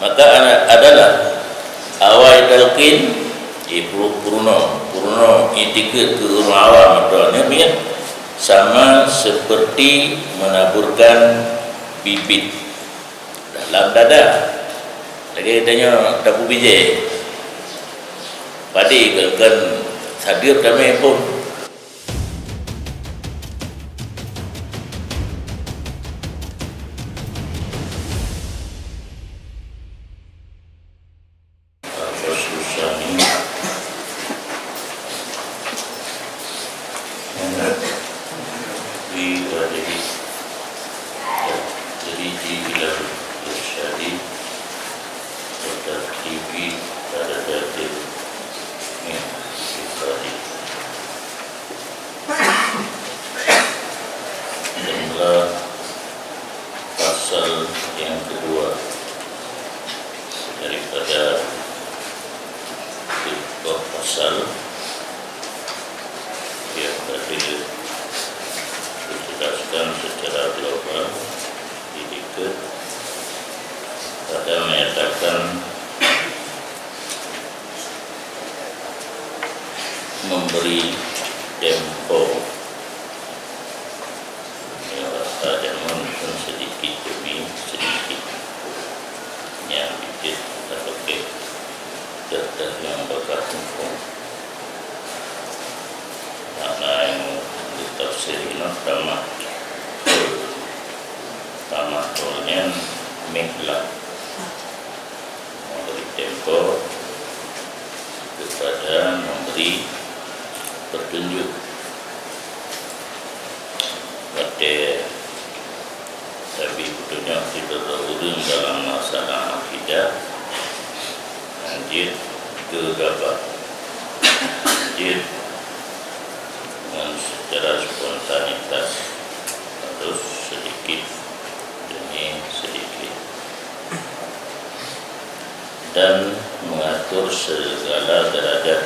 maka adalah awal talqin purno etiket ke urang awam maknanya biar sama seperti menaburkan bibit dalam dada. Lagi tanya tabu biji padi kan hadir kami pun pasal yang kedua daripada pasal yang tadi dijelaskan secara global didikat pada menyatakan memberi tempo dan menunjukkan sedikit demi sedikit yang dikit atau kertas yang bakal hukum makna yang ditafsirkan tamatulnya mihlak memberi tempo kepada memberi petunjuk pada tapi betulnya kita terurun dalam masalah akidah anjir gegabah anjir dengan secara spontanitas harus sedikit demi sedikit dan mengatur segala derajat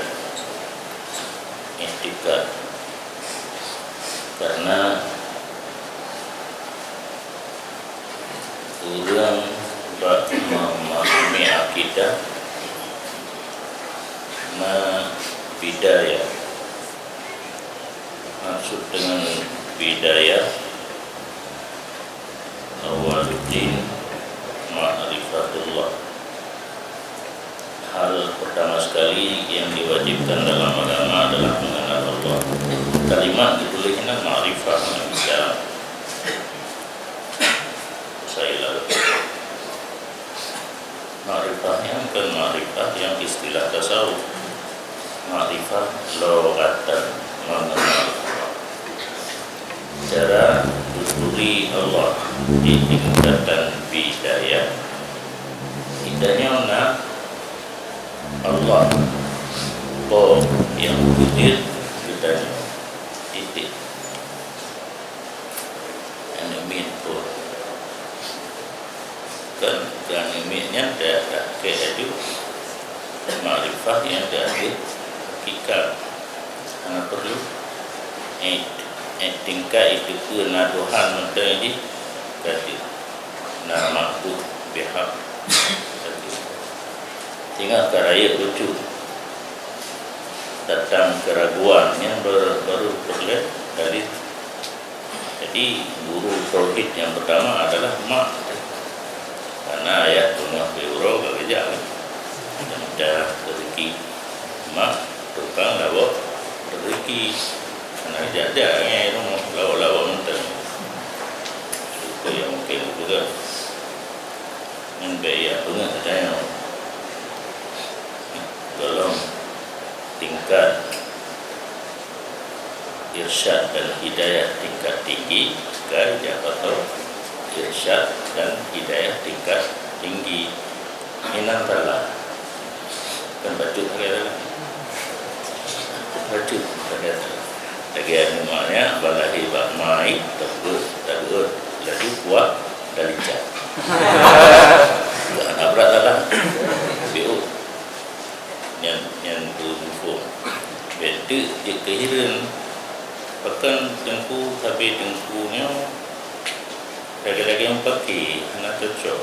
etikat karena orang memahami akidah bidaya. Maksud dengan bidaya awaluddin ma'rifatullah. Hal pertama sekali yang diwajibkan dalam agama adalah mengenal Allah. Kalimat ditulisnya ma'rifah bisa ma'rifahnya bukan ma'rifah yang istilah tasawuf. Ma'rifah logatan mengenal cara tuturi Allah di tingkatan bidaya. Indahnya nak Allah yang wujud kita titik animit pun kan animitnya ada keedu ma'rifah yang ada hakikat karena perlu tingkat itu kenaduhan menjadi tadi nama aku pihak tinggal keraya lucu datang keraguan yang baru terlihat dari jadi guru tauhid yang pertama adalah mak karena ayat rumah euro kerja ada rezeki mak tukang lawa rezeki karena jadanya itu lawa mentah suka yang mungkin juga membayar banget saya dalam tingkat irsyad dan hidayah tingkat tinggi sekarang atau irsyad dan hidayah tingkat tinggi minang telah kan baca lagi bagian namanya balahi bakmai terbut lagi kuat dari cat bukan abrak dalam BO yang berhubung beda dia kehiran bahkan tengku habis tengkunya lagi-lagi yang pakai nak cocok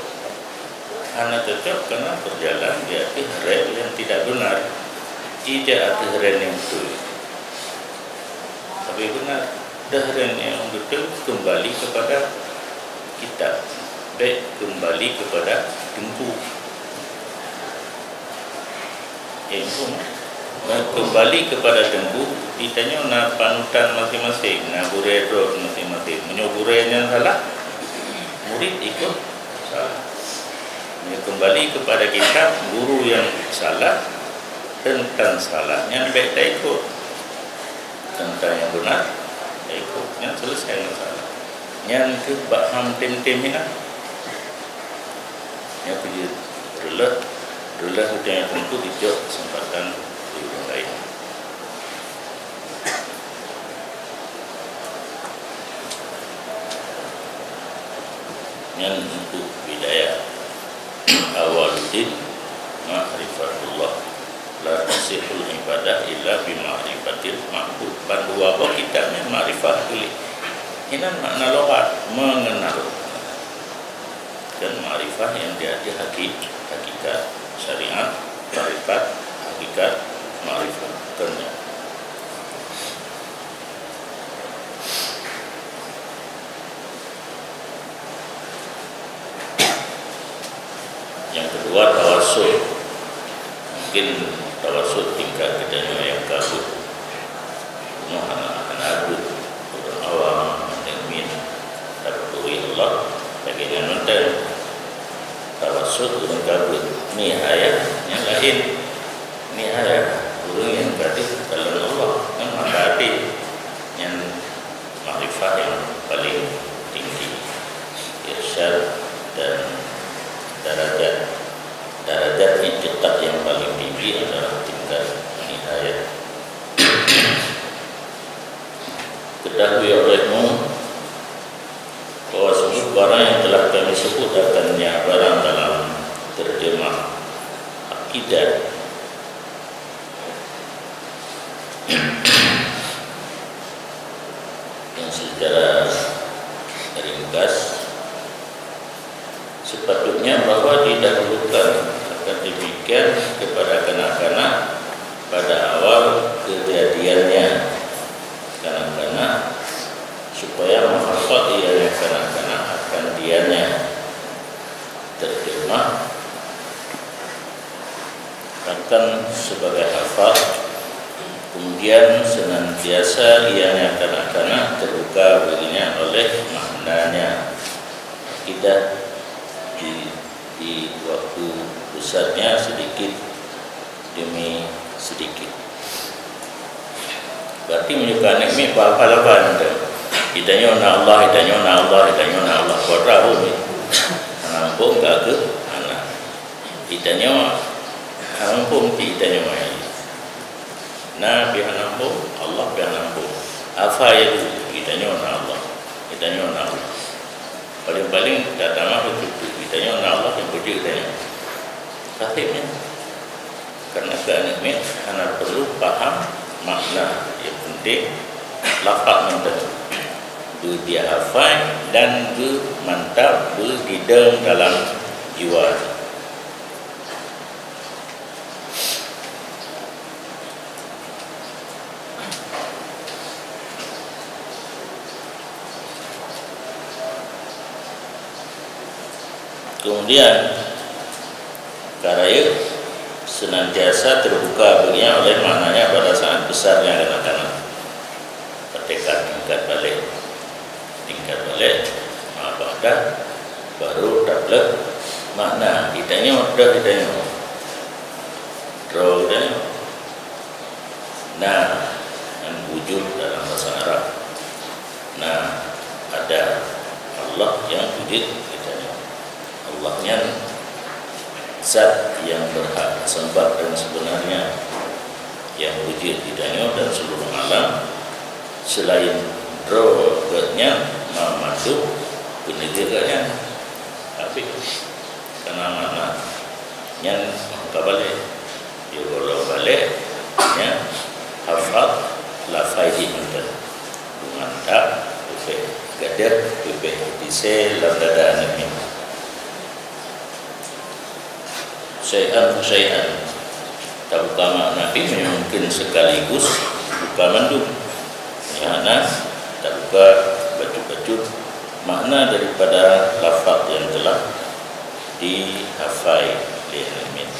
Anak cocok karena berjalan di atas rel yang tidak benar, tidak atas rel yang betul. Tapi benar, dah rel yang betul kembali kepada kitab, baik kembali kepada tempuh. Kembali kepada tempuh, ditanya na panutan masing-masing, na buredor masing-masing. Menyuburenya salah, murid ikut salah. Kembali kepada kitab, guru yang salah tentang salahnya baik tak ikut, tentang yang benar tak ikut, yang selesai masalah. Yang ke baham tim-tim ini, yang kerja relah hutan yang tentu dijauh kesempatan di orang lain. Yang untuk bidayah awaludin ma'rifatullah, la tasihul ibadah illa bima'rifatil ma'bud. Pandu apa kitabnya ma'rifat dulu. Ini makna loghat, mengenal. Dan ma'rifah yang dia hakikat syariat, ma'rifat hakikat ma'rifat kerja. Yang kedua tawassul. Mungkin tawassul tingkat kita yang kabut, anak abud, orang awam, mukmin, tabarui Allah. Bagian nonton tawassul orang kabut. Ni ayat yang lain. Ni ayat orang yang berada dalam Allah, yang menghadapi yang makrifat yang paling tinggi, irsyad dan darajat itiqad yang paling tinggi adalah tingkat nihayat. Ketahui olehmu bahwa sungguh barang yang telah kami sebut akannya barang dalam terjemah akidah yang secara ringkas sepatutnya bahwa didahulukan akan demikian kepada kanak-kanak pada awal kejadiannya, kanak-kanak supaya menghafal ia kanak-kanak akan dianya. Terjemah akan sebagai hafal, kemudian senantiasa ianya kanak-kanak terbuka baginya oleh maknanya. Akidah di waktu pusatnya sedikit demi sedikit. Berarti menunjukkan ini apa-apa hidayah na Allah, hidayah na Allah, hidayah na Allah. Kau tahu ni, nampung tak ke anak hidayah, nampung hidayah mai. Na biar nampung Allah biar nampung. Apa itu hidayah na Allah, hidayah na Allah. Paling-paling tak tamat betul. Hidayah na Allah yang puji hidayah. Akhirnya karena keanehan anak perlu paham makna yang penting lafaz yang betul dia hafal dan mantap di dalam jiwa. Kemudian karya senantiasa terbuka baginya oleh maknanya pada saat besarnya kanak-kanak. Ketika tingkat balik apa dah baru dapat makna hidayah nah yang wujud dalam bahasa Arab. Nah ada Allah yang wujud hidayah, Allahnya zat yang berhak sembah dan sebenarnya yang wujud hidayah dan seluruh alam selain rohnya masuk penegaknya. Tapi karena mana yang kabalik dia kalau balik ya hafal lafai mantan mantap upe gadah upe disel ladada nabi syai'an syai'an. Tak buka makna fi mungkin sekaligus buka mandum. Kerana tak buka baju-baju makna daripada lafaz yang telah dihafai oleh Al-Min.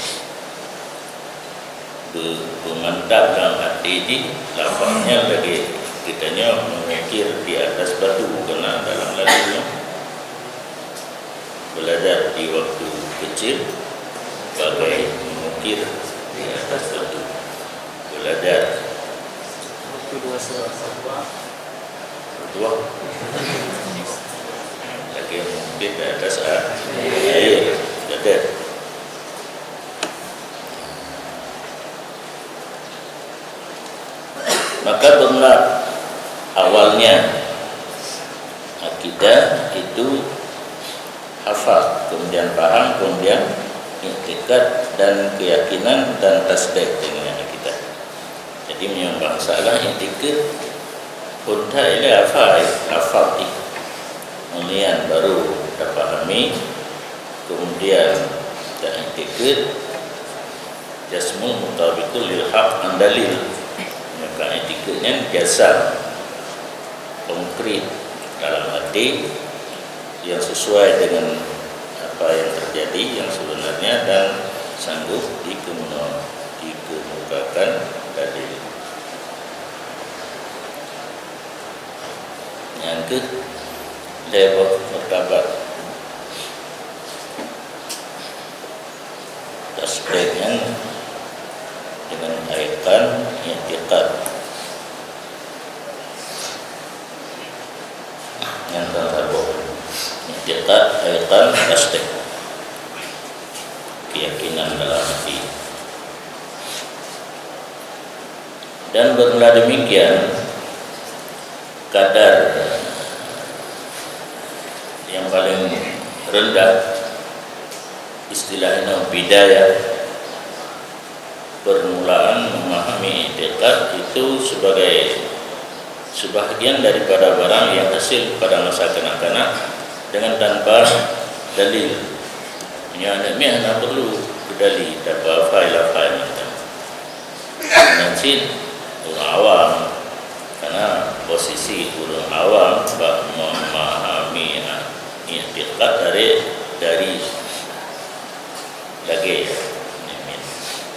Bermantap dalam hati di lafaznya lagi kitanya memikir di atas batu, kerana dalam lalunya belajar di waktu kecil bagai memikir di atas batu. Belajar waktu dua lagi memikir di atas air. Jadi maka bermula awalnya akidah itu hafal, kemudian paham, kemudian i'tiqad dan keyakinan dan tasdik dengan akidah. Jadi menyembah salah i'tiqad pun tak ile hafal kemudian baru dipahami, kemudian dan i'tiqad jasmul mutabiqul lil haq an dalil. Maka etikanya biasa konkret dalam hati yang sesuai dengan apa yang terjadi yang sebenarnya dan sanggup dikemukakan dalil. Yang ke level martabat aspeknya dengan kaitan i'tiqad yang tersebut. I'tiqad kaitan tasdik, keyakinan dalam hati. Dan bermula demikian kadar yang paling rendah istilahnya bidayah, permulaan memahami i'tiqad itu sebagai sebahagian daripada barang yang hasil pada masa kanak-kanak dengan tanpa dalil. Yang nak perlu dalil dapat file macam nanti orang awam, karena posisi orang awam memahami i'tiqad dari lagi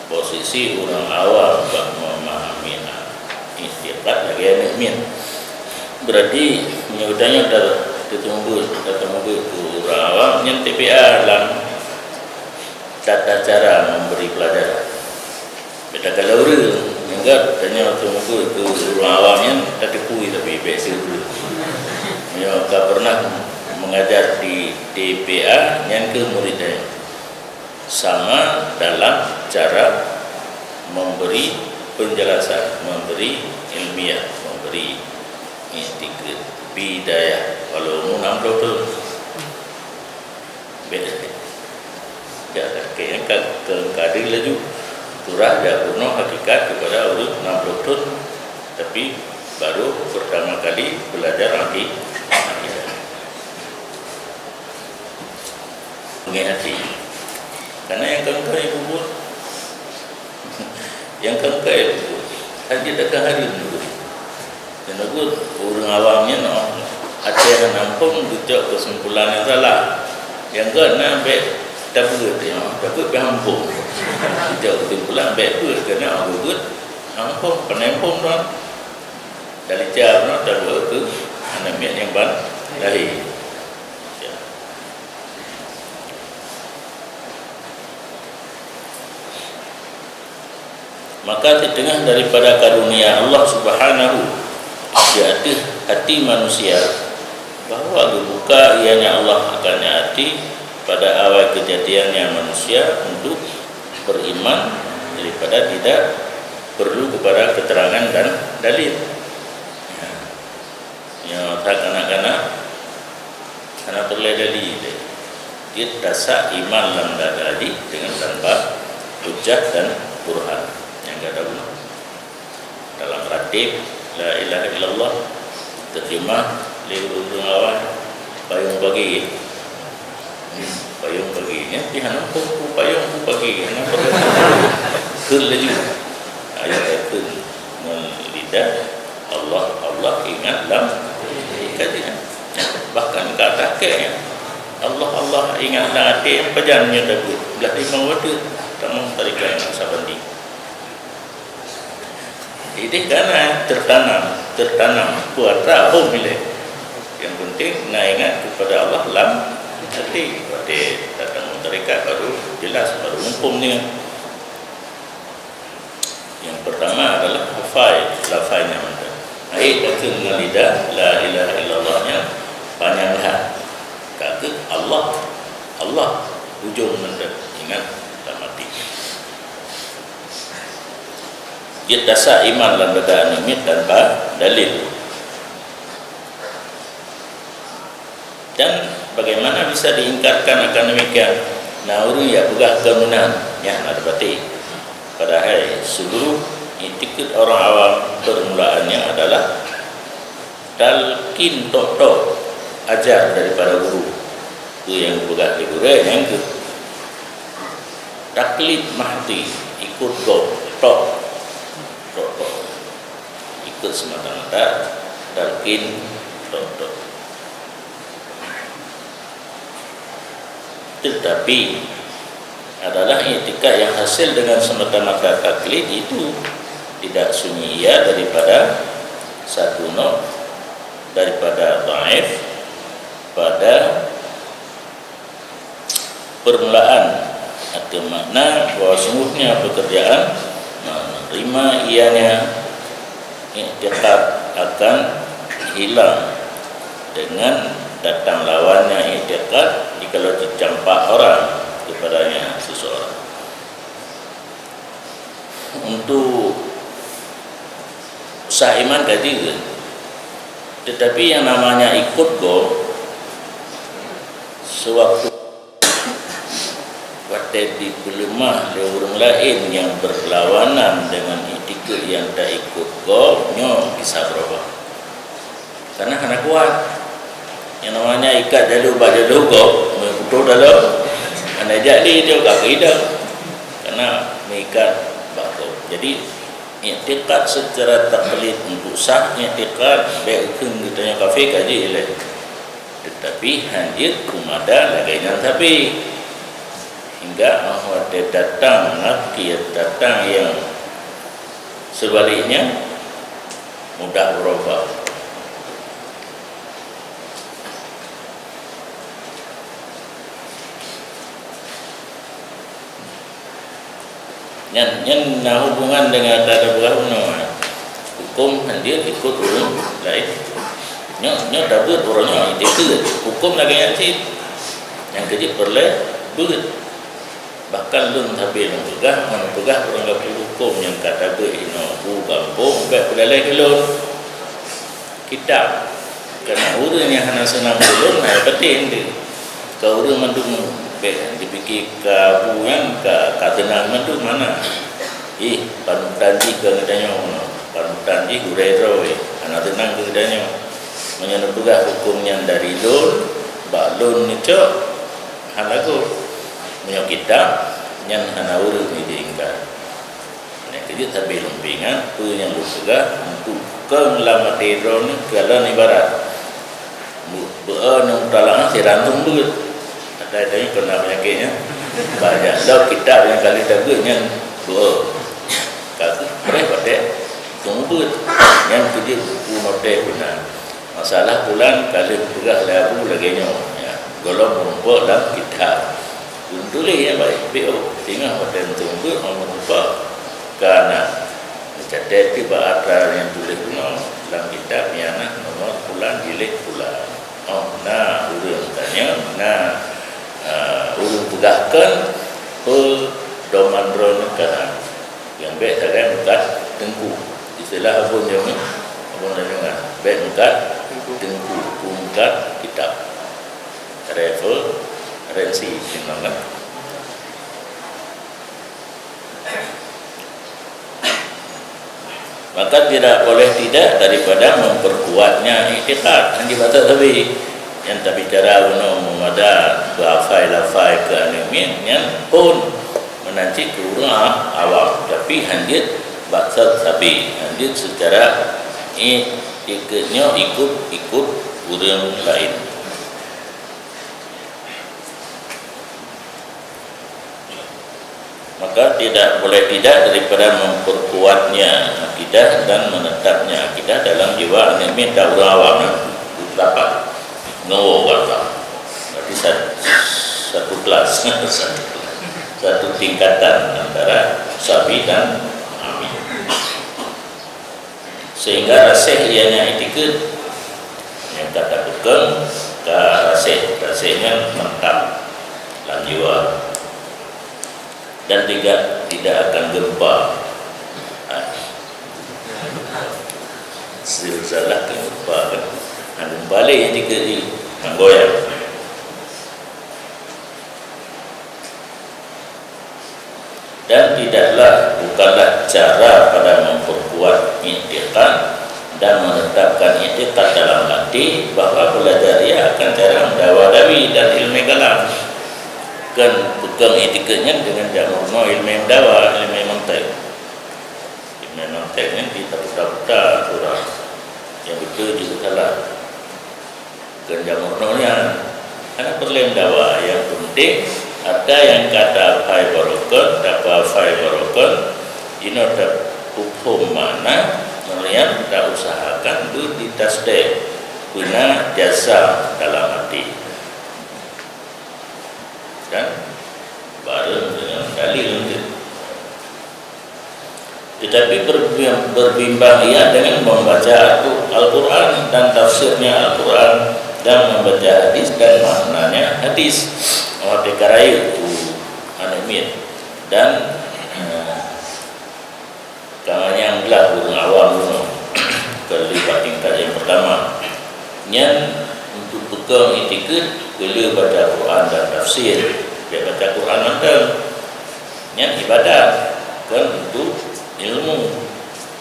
posisi orang awam memahami i'tiqad lagi mukmin. Berarti menyudahnya ditunggu ke orang awam yang TPA dalam tata cara memberi pelajaran. Beda kalau orang enggak tanya tunggu ke orang awamnya tapi kui tapi biasa dulu. Yang tak pernah mengajar di TPA yang ke muridnya sama dalam cara memberi penjelasan, memberi ilmiah, memberi i'tiqad, bidayah. Kalau mu 60 tu beda. Ya, kayak kadang laju turah dia penuh hakikat kepada urut 60 tahun, tapi baru pertama kali belajar akidah. Mengerti. Karena yang kengkai ibu yang kengkai ibu haji dekat hari dulu. Dan aku orang awamnya ada yang nampung duduk kesimpulan yang salah. Yang kan ambil tabut dia, tabut berhampung. Duduk kesimpulan ambil tabut kerana tabut hampung penampung tuan. Dari jam tabut itu anak yang lahir. Maka di tengah daripada karunia Allah Subhanahu di hati manusia, bahawa dibuka ianya Allah akan hati pada awal kejadiannya manusia untuk beriman daripada tidak perlu kepada keterangan dan dalil. Ya, kanak-kanak karena perlu dalil. Dia dasar iman dalam dalil dengan tanpa hujjah dan burhan. Yang ada guna dalam ratib la ilaha illallah terjemah liurun awal payung bagi payung pagi ni hana pun payung pagi hana pun ke laju ayat itu lidah Allah ingat dalam kajian bahkan kata ke Allah ingat dalam hati yang pejannya dapat belah lima waktu tamu tarikan sabandi ini karena tertanam buat tahu milik yang penting nak ingat kepada Allah dalam hati pada datang tarikat baru jelas baru hukumnya. Yang pertama adalah lafaznya ayat itu dengan lidah la ilaha illallahnya panjanglah kata Allah hujung benda ingat tak mati dia dasar iman dan berdaan imit tanpa dalil. Dan bagaimana bisa diingkarkan akan demikian nauru ya bugah kemunan yang ada batik padahal seluruh itikad orang awam permulaannya adalah talqin tok ajar daripada guru itu yang bugah di guru yang ke taklid mahdi ikut tok ikut semata-mata talqin tok. Tetapi adalah i'tikad yang hasil dengan semata-mata taklid itu tidak sunyi ia daripada satu nok daripada dhaif pada permulaan atau makna bahawa sungguhnya pekerjaan menerima ianya i'tikad akan hilang dengan datang lawannya i'tikad jikalau dicampak orang kepadanya seseorang. Untuk sah iman kaji tetapi yang namanya ikut sewaktu waktu dipelemah oleh orang lain yang berlawanan dengan i'tikad yang tak ikut nyo bisa berubah karena kuat yang namanya ikat dulu baju betul dalam anda jadi dia tak kira karena mengikat batu. Jadi i'tikad secara taklid untuk sah i'tikad baik kita yang kafir kaji ilai tetapi hanya kumada lagainan tapi hingga bahwa dia datang nakir datang yang sebaliknya mudah berubah. Yang hubungan dengan ada berapa hukum dia ikut orang lain nyo dapat orangnya itu hukum lagi yang yang kerja perlu bahkan lun tapi lun pegah orang lagi hukum yang kata berino kampung baik pelai kelon kita karena urang yang hana senang belum penting dia kau urang mandung dipikir kabu yang katenan mandu mana panutanji ke ngadanya panutanji gurero anak tenang ke ngadanya menyentuh hukumnya dari lun balun itu halago menyo kita yang hana urut ni diingkat nek kerja tapi lumpingan tu yang lu juga untuk kelama tedron kalau ibarat beun talang si rantung beut ada ini kena penyakitnya banyak dah kitab yang kali tabutnya kalau mereka pada tunggu yang kerja buku notek benar masalah bulan kali pegah lagu lagi ya golong merumpuk dalam kitab tulis yang baik BO tinggal pada tunggu merumpuk karena mencatat tiba ada yang tulis dalam kitab yang nomor bulan jilid bulan urang tanya urung pegahkan pedoman negara yang baik saya mukat tengku istilah abun yang abun dengan baik mukat tengku mukat kitab referensi namanya maka tidak boleh tidak daripada memperkuatnya i'tikad yang dibaca tapi yang tak bicara umum memadai berafai-lafai ke animin yang pun menanti kurang awam, tapi hanjit baksat sabi, hanjit secara ikutnya ikut orang lain. Maka tidak boleh tidak daripada memperkuatnya akidah dan menetapnya akidah dalam jiwa animin tak orang awam dapat ngawo kata. Berarti satu kelas satu tingkatan antara sabi dan ami, sehingga rasih ianya etikut yang kata bukan ke rasihnya mantap dalam jiwa dan tidak akan gempa. Silsilah gempa kan balik etikut di goyang. Dan bukanlah cara pada memperkuat i'tiqad dan menetapkan i'tiqad dalam hati bahawa belajar ia akan cara mendawadawi dan ilmu kalam. Kan bukan i'tiqadnya dengan jamurno ilmu dawa, ilmu mantek. Ilmu manteknya kita putar-putar surah yang betul juga salah. Kan jamurnonya karena perlu dawa yang penting. Ada yang kata fai barokon, dapat fai barokon, ini ada hukum mana melihat kita usahakan itu ditasdeh guna jasa dalam hati dan baru dengan dalil itu. Tetapi berbimbang ia dengan membaca Al-Quran dan tafsirnya Al-Quran dan membaca hadis dan maknanya hadis. Dikarai animin dan kawan yang belah burung awam terlibat tingkat yang pertama yang untuk pegang etikut bila baca Quran dan tafsir. Dia baca Quran mantan yang ibadat kan untuk ilmu.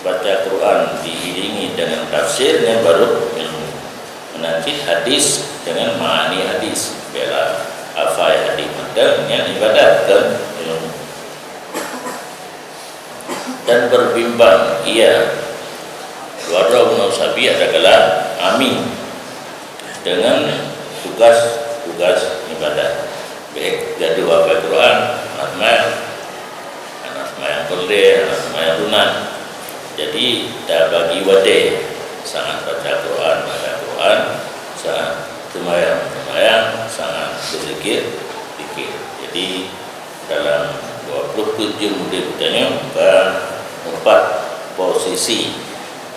Baca Quran diiringi dengan tafsir yang baru ilmu. Menanti hadis dengan makni hadis bela afai hadis mantan yang ibadat kan ilmu. Dan berbimbang ia warau sabi adalah amin dengan tugas ibadat baik gaduh apa Quran asma yang perle asma yang lunan. Jadi dah bagi wadih sangat baca Quran sangat semayang sangat berzikir. Jadi dalam 27 murid kitanya bukan 4 posisi.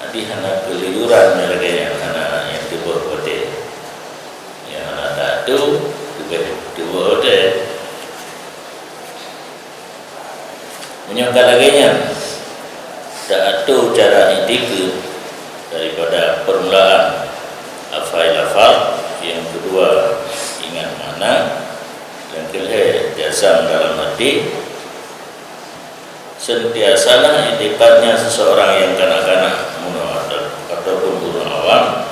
Nanti hanya keliruran lagi yang hanya yang tiba hotel. Yang hanya tak tu tiba hotel. Menyangka laginya tak ada cara etika daripada permulaan hafal. Yang kedua ingat mana. Yang ketiga jazam dalam hati. Sentiasalah etikatnya seseorang yang kanak-kanak ataupun guru awam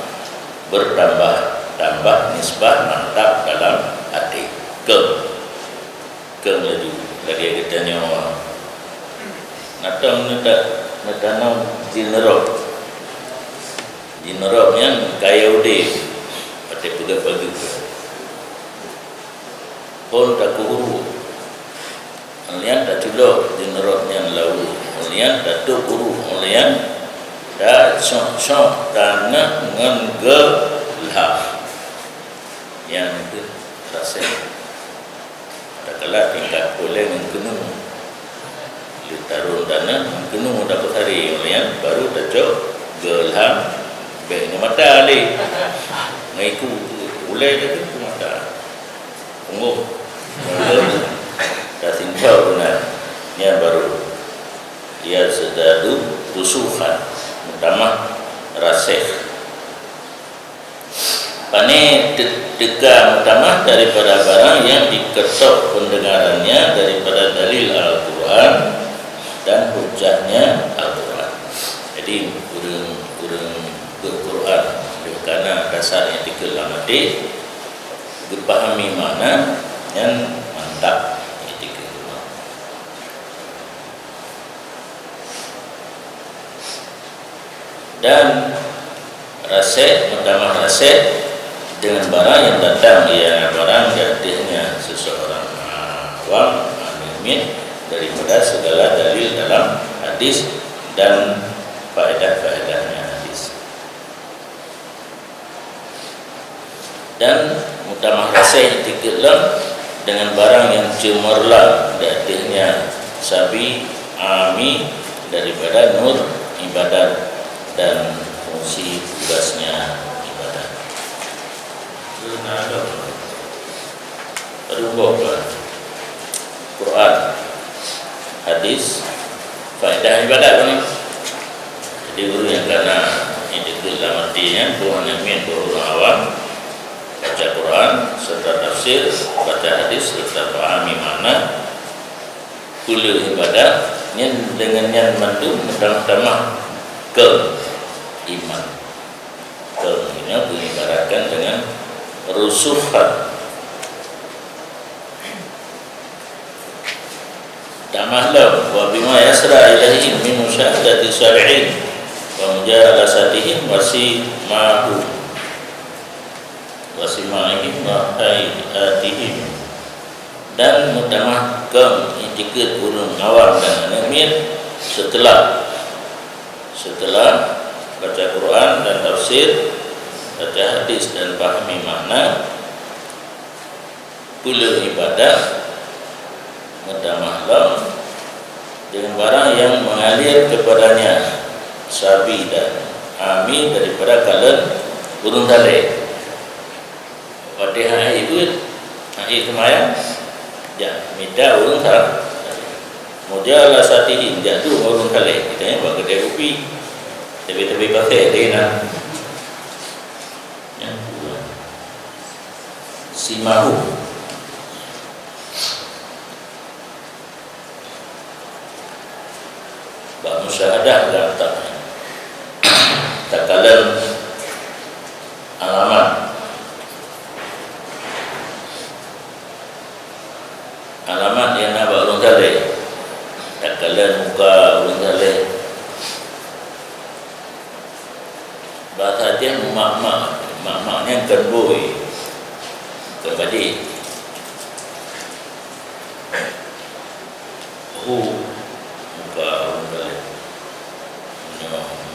bertambah nisbah mantap dalam hati. Lagi kita nyawa natang natang jinerok yang kaya udah pada pagi pun tak guru. Alian tak culok jinerok yang lalu. Alian tak tu guru. Alian tak syok tanah dengan gelap. Yang itu rasa tak kalah tingkat boleh mengkenung litarun tanah mengkenung dapat hari. Alian baru tak cok gelap baiknya mata alih mengiku boleh je tu mata ungu dah sinjau benar yang baru ia sedadu rusuhan utama rasih pane tegak utama daripada barang yang diketok pendengarannya daripada dalil Al-Quran dan hujahnya Al-Quran. Jadi kurang Quran kerana dasar etika lamati dipahami mana dan rasih, mutamah rasih dengan barang yang datang, ia barang jadinya seseorang awam amin daripada segala dalil dalam hadis dan faedah-faedahnya hadis. Dan mutamah rasih dikira dengan barang yang cemerlang jadinya sabi ami daripada nur ibadat dan fungsi tugasnya ibadat. Berubah Quran, hadis, faedah ibadat kan? Jadi guru yang karena itu dalam artinya Tuhan yang min orang awam baca Quran serta tafsir, baca hadis serta pahami makna kuliah ibadat yang dengannya mandu mendamah ke iman. Ke ini diibaratkan dengan rusukhan. Damahlam wa bima yasra ilaihim min musyahadati syari'in wa mujalasatihim wasima'ihim wa hayatihim. Dan mutamakkam itikad ulum awam dan amin setelah baca Quran dan tafsir, baca hadis dan pahami makna kuliah ibadah mutamahlam dengan barang yang mengalir kepadanya sabi dan ami daripada kalan burung dalai. Fatihah itu kemayan ya minta urung sar modal satihin jatuh urung dalai kita buat kedai kopi tapi pakai dena ya simahu bab musyahadah dan tak kalam alamat yang nak buat orang saleh tak kalam muka orang saleh bahasa dia mak-maknya kerboi kerbadi muka orang saleh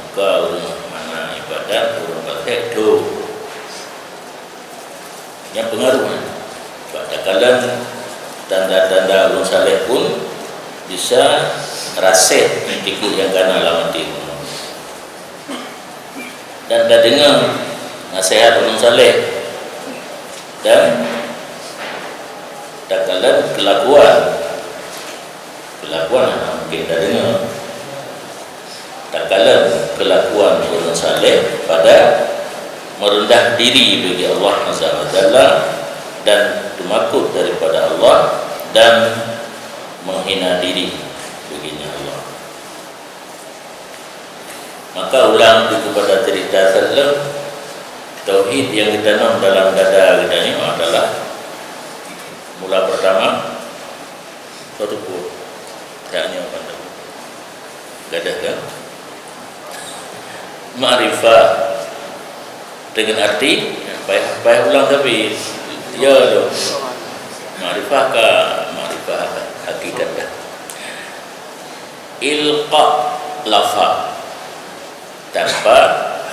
muka orang mana ibadat orang pakai tu yang pengaruhnya tak kalam tanda-tanda ulun saleh pun bisa rasih tikul yang kana lawan timu dan dah dengar nasihat ulun saleh dan tak kalah kelakuan mungkin dah dengar tak kalah kelakuan ulun saleh pada merendah diri bagi Allah Azza wa Jalla dan tumakut daripada Allah dan menghina diri baginya Allah. Maka ulang kepada cerita sebelum tauhid yang ditanam dalam dada kita ini adalah mula pertama satu pun taknya pada gadah kan ma'rifah dengan arti payah ulang tapi ya loh ma'rifah ka ma'rifah hakikat dah ilqa lafa tanpa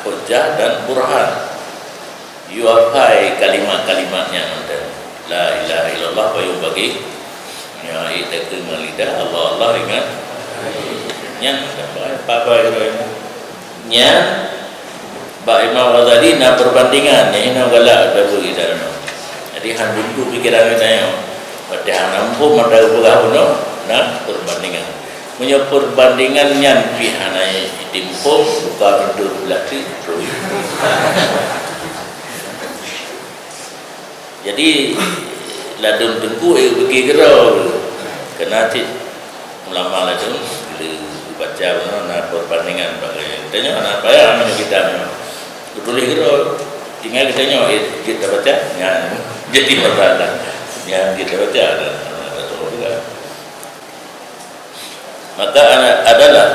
hujah dan burhan yuafai kalimat-kalimatnya dan la ilaha illallah wa yubagi ya itu lidah Allah Allah ingat nya apa itu nya Pak Imam Ghazali nak perbandingan ni nak galak ada bagi dalam. Jadi han buntu pikiran kita yo. Pada nampu mata ubah puno nak perbandingan. Punya perbandingan nyan pi hanai timpung buka bendur belati. Jadi ladun tengku bagi gerau. Kena ti ulama ladun baca nak perbandingan bagai tanya anak payah kita tulis gerau tinggal kita nyok kita baca jadi masalah yang kita baca ada juga. Maka adalah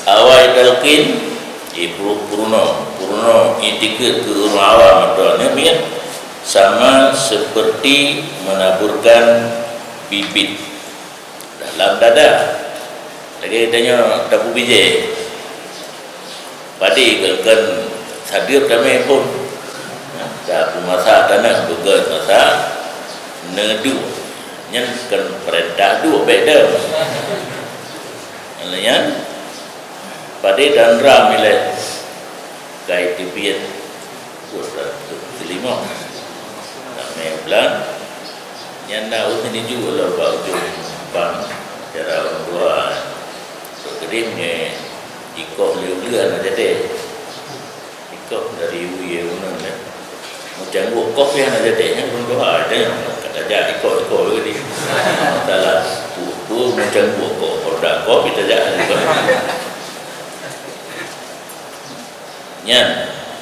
awal talqin Purno itikad ke orang awam maksudnya biar sama seperti menaburkan bibit dalam dada. Lagi tanya tabu biji padi kan hadir kami pun dah masak tanah bukan masak nedu nyen kan perintah dua beda alanya padi dan ram ile kai tipian buat kelima kami bilang nyen dah ini juga lah bau bang cara orang tua kerimnya ikoh liu-liuan aja deh ikoh dari uye unan deh macam buat kopi aja deh yang belum ada yang kata aja ikoh lagi salah bu macam buat kopi saja nyan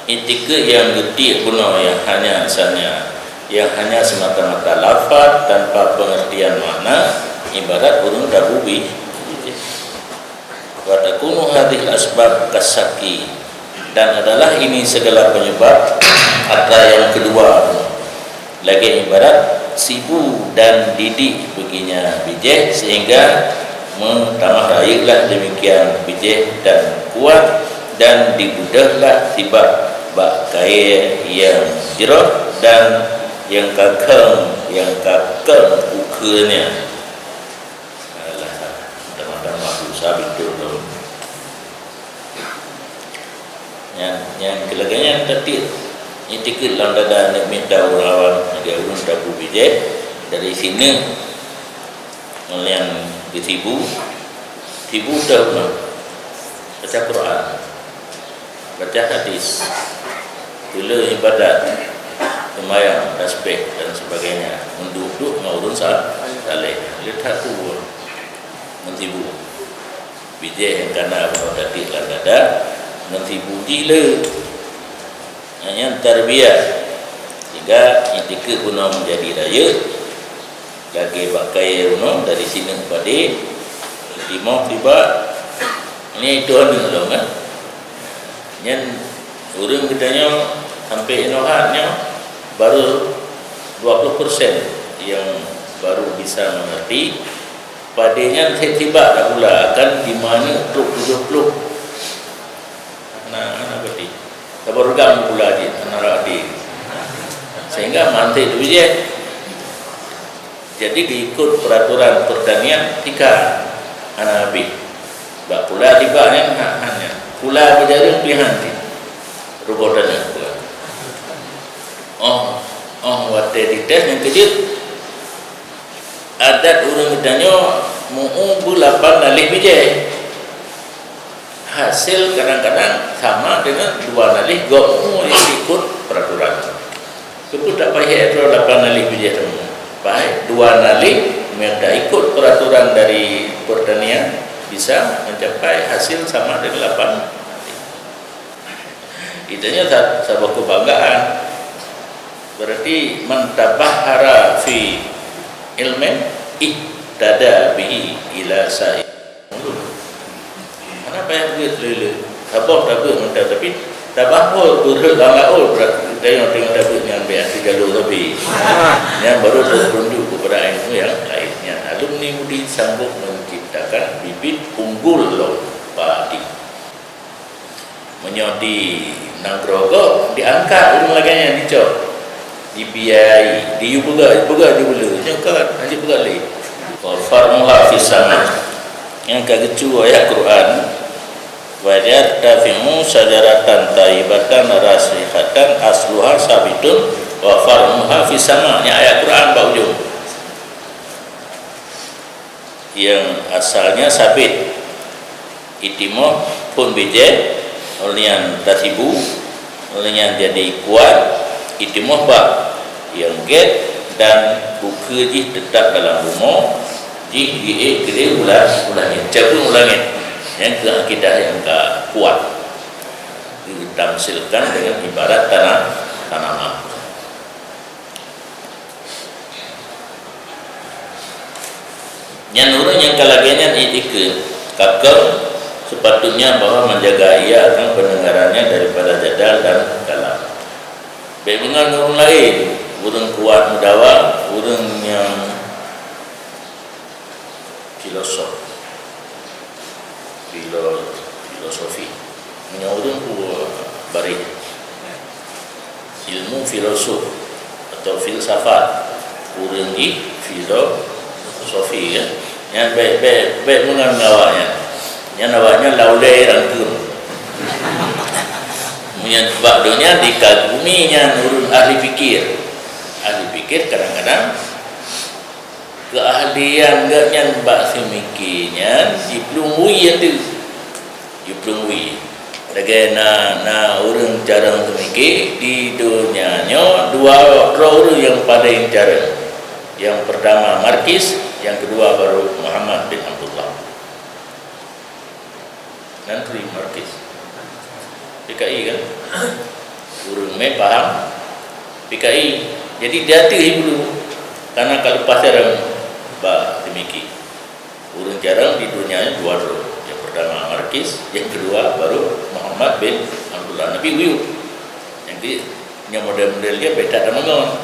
itikad yang gede kuno yang hanya semata-mata lafaz tanpa pengertian makna ibarat burung dabubi. Wa takunu hadhil asbab kasaki, dan adalah ini segala penyebab atau yang kedua lagi ibarat sibu dan didik baginya bijih sehingga mentambah raiklah demikian bijih dan kuat dan dibudahlah tiba bakai yang jerah dan yang kakang ukurnya betul yang kelaganya tertib itikad dalam dada nak minta orang awam dia urun dabu bijak dari sini yang ditibu dah baca Quran, baca hadis, bila ibadat sembahyang, tasbih dan sebagainya, menduduk maupun saleh lihat tu mentibu bijak yang kena berhati dan dada mentibu gila hanya tarbiyah sehingga itikad guna menjadi raya lagi bakai guna dari sini kepada timur tiba ini itu anu kan yang orang kitanya sampai inohatnya baru 20% yang baru bisa mengerti. Padanya tiba-tiba dah pula akan di mana peluk. Anak berarti terbergam pula di anak di sehingga mantai itu je. Jadi diikut peraturan pertanian tiga anak habis. Bak pula tiba yang hanya pula berjaring pilihan ti robotannya pula. Wate dites yang kejut adat orang kitanya mau bulapan nalih bijak hasil kadang-kadang sama dengan dua nalih gomu yang ikut peraturan itu tak payah itu 8 nalih bijak baik dua nalih yang tak ikut peraturan dari pertanian bisa mencapai hasil sama dengan 8 idenya sebuah kebanggaan berarti mentabahara fi ilmen ihtada bihi ila sa'i. Mana payah duit lele. Sabah tak ber mentah tapi tabah pun berhak laul tengok dapat yang biar 3 lebih. Yang baru berunjuk kepada ilmu yang lainnya. Alumni mudi sanggup menciptakan bibit unggul loh padi. Menyodi nanggrogo diangkat ilmu laganya dicok. Dibiayai, diubuga dulu, nyangka nanti buka lagi. Farmuha fi sama. Yang kegecu ayat Quran. Wajar tafimu sajaratan taibatan rasihatan asluha sabitun wa farmuha fi sama. Yang ayat Quran bau ujung. Yang asalnya sabit. Itimoh pun bijak, oleh tasibu, oleh jadi kuat. Itimoh bak yang get dan buka ji tetap dalam rumah ji gede ulangin cabut ulangin yang ke akidah yang tak kuat ditamsilkan dengan ibarat tanaman yang orang yang kalagiannya itikad kakak sepatutnya bahawa menjaga ia akan pendengarannya daripada jadal dan kalam. Dengan urang lain, urang kuat mudawa, urang yang filosofi, punya urang bari ilmu filosof atau filsafat, urang di filosofi kan, yang baik mengawaknya, yang awaknya laulai rangkum, yang bakdonya dikaguminya urang ahli fikir kadang-kadang keahlian gaknya bak semikirnya diplumui na orang jarang semikir di dunianya dua orang yang paling jarang. Yang pertama Marquis, yang kedua baru Muhammad bin Abdullah. Nanti Marquis PKI kan, orang paham PKI, jadi hati-hati dulu, karena kalau pasar bah demikian, orang jarang di dunia dua orang. Yang pertama Marquis, yang kedua baru Muhammad bin Abdullah. Nabi Wiyu, yang model-model dia beda teman-teman.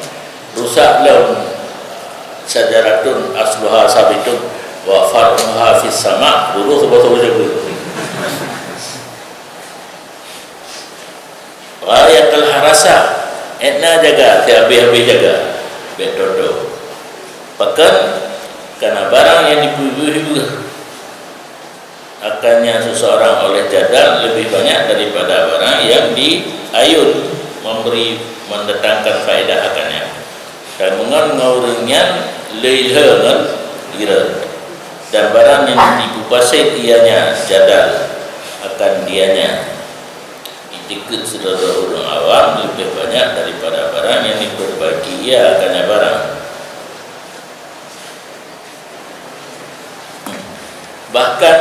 Rusak lawan sajaratun asluha sabitun wa far'uha fis sama, dulu sebab-sebab jago. Ayatul harasa, etna jaga, habis-habis jaga, betodo. Bahkan karena barang yang dipuji akannya seseorang oleh jadal lebih banyak daripada barang yang diayun mendatangkan faedah akannya. Dan mengaurangnya leilhangan ira, dan barang yang dipuasai ianya jadal akan dianya ikut saudara orang awam lebih banyak daripada barang yang diperbagi ia akannya barang. Bahkan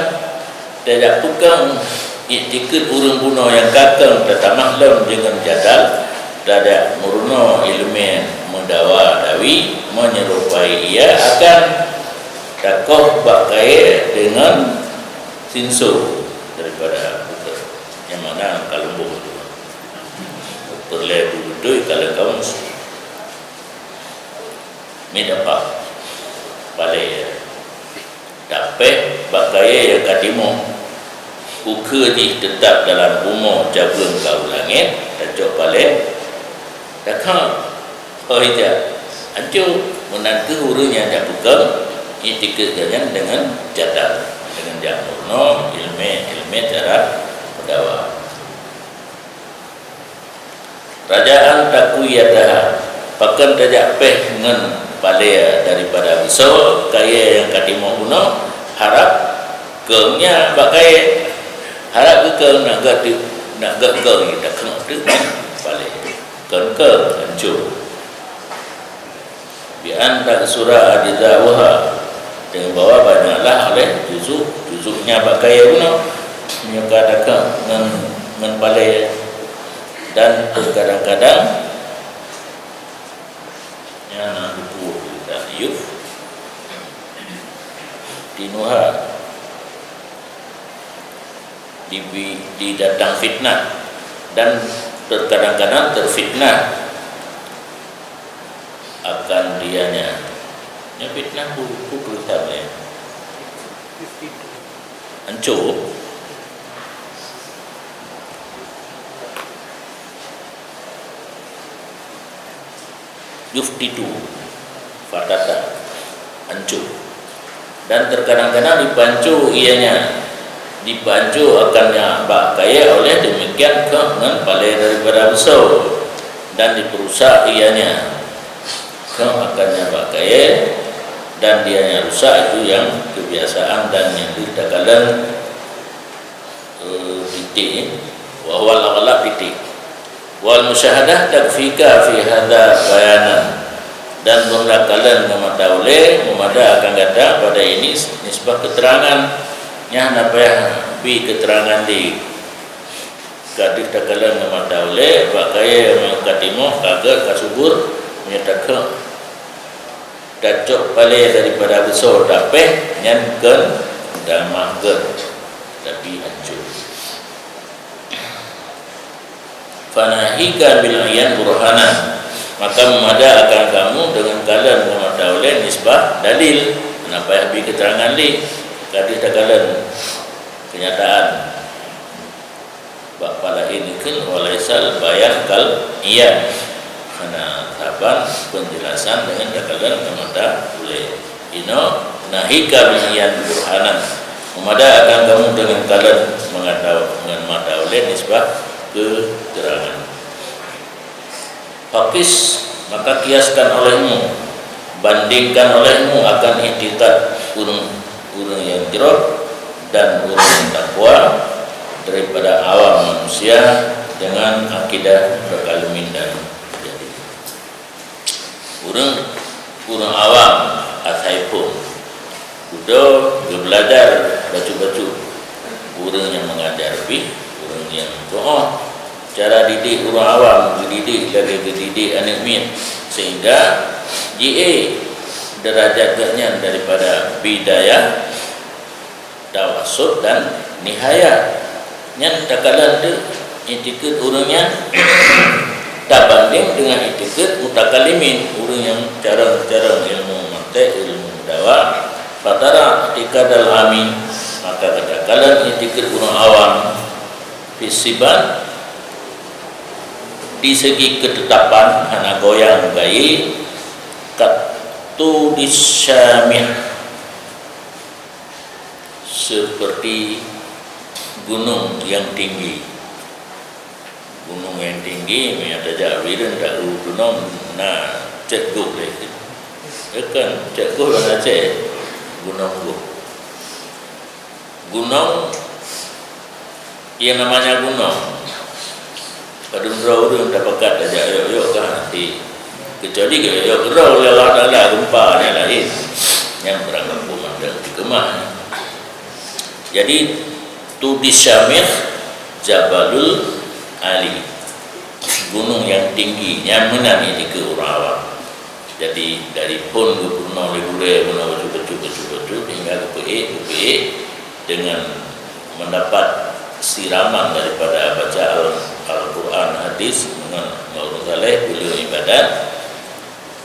tidak tukang ikut orang bunuh yang kakang tetamah lem dengan jadal, tidak murno ilmu mendawa dawi menyerupai ia akan dakoh bakai dengan sinso daripada buka yang mana kalau buku perle buku kalau kamu medapa balai dapat bakai yang katimu uka di tetap dalam umur jagung kau langit dan jauh balik takkan iya ancu menantu hurufnya ada bukan itikadnya dengan jadal dengan jamurno ilmu cara berdakwah. Rajaan takuyatah pakan tajak peh dengan balaya daripada besar kaya yang katimu guna harap kengnya bakai harap ke nak gak kita kena tu balaya ke hancur bi anta surah adizawha dengan bawa banyaklah oleh juzuknya bakai guna menyukadakan dengan balaya. Dan kadang-kadang yang buku Yuf dinuha didatang fitnah dan terkadang-kadang terfitnah akan dianya. Yang fitnah buku tulisannya hancur. Yuftidu fatata hancur, dan terkadang-kadang dipancu ianya dipancu akannya bak kaya oleh demikian dengan palai daripada besar dan diperusak ianya akannya bak kaya dan dianya rusak. Itu yang kebiasaan dan yang ditakalan titik wal aghlab titik wal musyahadah takfika fi hadza bayanan, dan berlakalan memadaule memada akan kata pada ini nisbah keterangan nya napa bi keterangan di kadif takalan memadaule pakai mengkatimo kaget kasubur menyatakan dacok balik daripada besar dapeh nyankan dan mahgat tapi hancur. Fanahika bil ayan burhanan, maka memada akan kamu dengan kalan memadaulai nisbah dalil. Kenapa habis keterangan ni kadis dakalan kenyataan bak pada ini kan walaisal bayan kal iya, karena tahapan penjelasan dengan dakalan memada oleh ino nahika bil ayan burhanan, memada akan kamu dengan kalan memadaulai nisbah keterangan. Fakis, maka kiaskan olehmu, bandingkan olehmu akan i'tiqad urang yang jerok dan urang yang takwa daripada awam manusia dengan akidah berkalimin dan jadi urang awam ataupun udah belajar baca-baca, urang yang mengajar lebih, urang yang cara didik orang awam, didik anak min, sehingga GA derajatnya daripada bidayah, tawasud dan nihayat. Yang takalan tu itikad orangnya tak banding dengan itikad mutakalimin, orang yang cara ilmu mantik, ilmu dakwah. Fatara itikad al-amin, maka takalan itikad orang awam fisiban di segi ketetapan hana goyang bayi katu disyamih, seperti gunung yang tinggi. Gunung yang tinggi ada jawiran tak gunung na cek go leh kan cek go na cek gunung yang namanya gunung pada orang dapat aja yo kan nanti kecuali yo gerau lewat dalam gempa ni lain yang berangkat rumah dan di kemah. Jadi tu di Syamir Jabalul Ali, gunung yang tinggi yang mana ini ke orang awam. Jadi dari pun ke gunung betul hingga ke PE dengan mendapat siraman daripada baca Al-Quran, hadis dengan maulud saleh, beliau ibadat,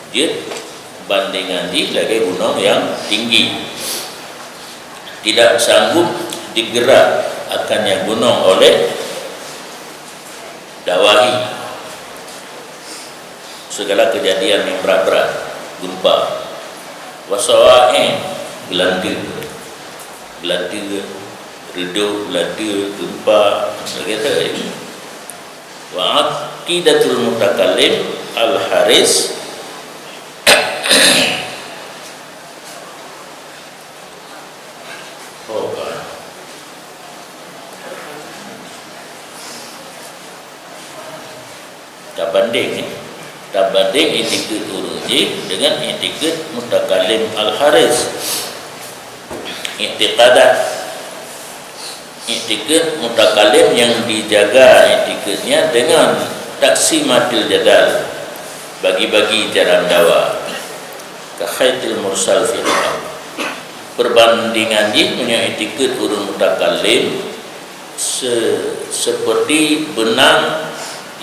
dia bandingan di lagi gunung yang tinggi, tidak sanggup digerak akannya gunung oleh dawahi segala kejadian yang berat-berat, gempa, wasawa'in, gelantir, redup, gelante, gempa, begitu. Wa aqidatul mutakallim al-Haris tak banding itikad uruji dengan itikad mutakallim al-Haris. Itikad mutakallim yang dijaga itikadnya dengan taksimatil jadal, bagi-bagi jalan dakwah, ka khaitil mursal fil perbandingan dia punya itikad urun mutakallim seperti benang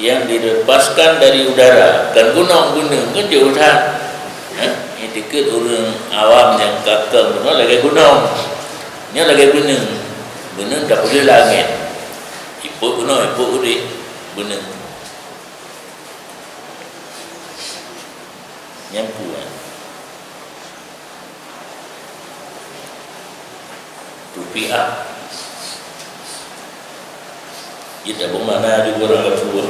yang dilepaskan dari udara dan gunung-gunung kan jauh dah. Itikad orang awam yang kakak benar lagi gunung, ni lagi gunung tak boleh langit, iput gunung, iput udik gunung nyampu rupiah. Kita bermana juga orang kafir.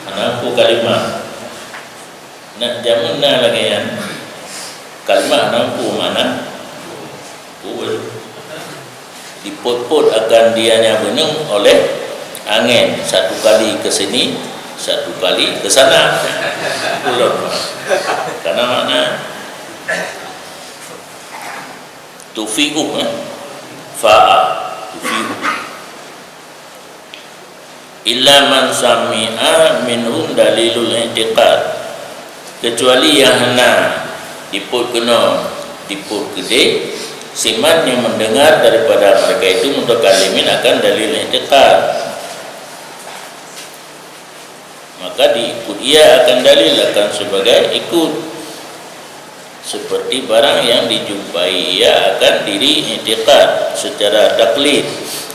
Anakku kalimah. Nak jaman na lagi yang kalimah anakku mana? Dipot-pot akan dianya benung oleh angin, satu kali ke sini, satu kali ke sana. Karena mana? Tufi'u fa'a tufi'u illa man sami'a minhum dalilul i'tiqad, kecuali yang hana diput kena diput gede siman yang mendengar daripada mereka itu mutakallimin akan dalil i'tiqad, maka diikut ia akan dalil, akan sebagai ikut, seperti barang yang dijumpai ia akan diri i'tiqad secara taklid,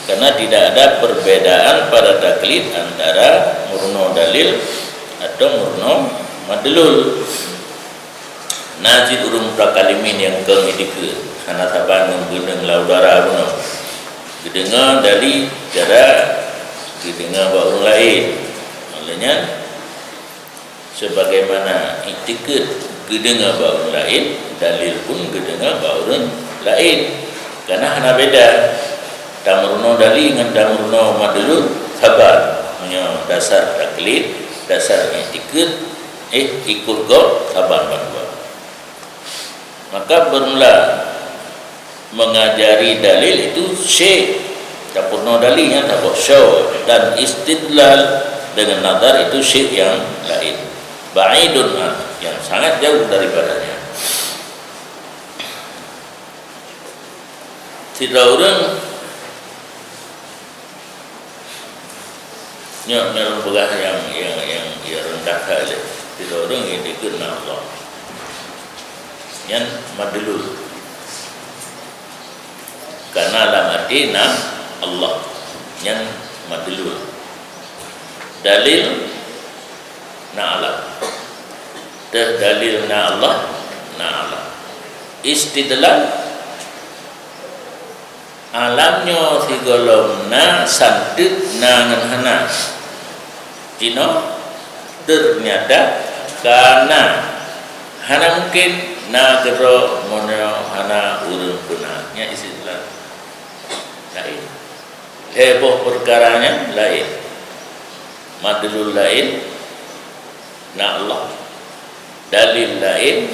karena tidak ada perbedaan pada taklid antara murno dalil atau murno madlul. Nazid urung mutakallimin yang ketiga, hana saban menggunung laudara bunuh gedengar dari cara gedengar orang lain. Olehnya sebagaimana i'tiqad gedengar orang lain, dalil pun gedengar orang lain, karena hana beda damurno dalil dengan damurno madlul sabar punya dasar taklid, dasar i'tiqad ikut go sabar berdua. Maka bermula mengajari dalil itu syekh dapurno dalilnya tak syaw, dan istidlal dengan nazar itu syekh yang lain, ba'idun yang sangat jauh daripadanya. Tidak orang nyok begah yang rendah saja. Tidak orang yang dikenal Allah yang madlul, karena lamatina Allah yang madlul. Dalil na Allah, dalil na Allah, na Allah. Istidlal alamnya sigolomna santit na nganhana dino ternyata karena hana mungkin na gero mono hana urun punanya istidlal lain, heboh perkaranya lain, madlul lain na Allah, dalil lain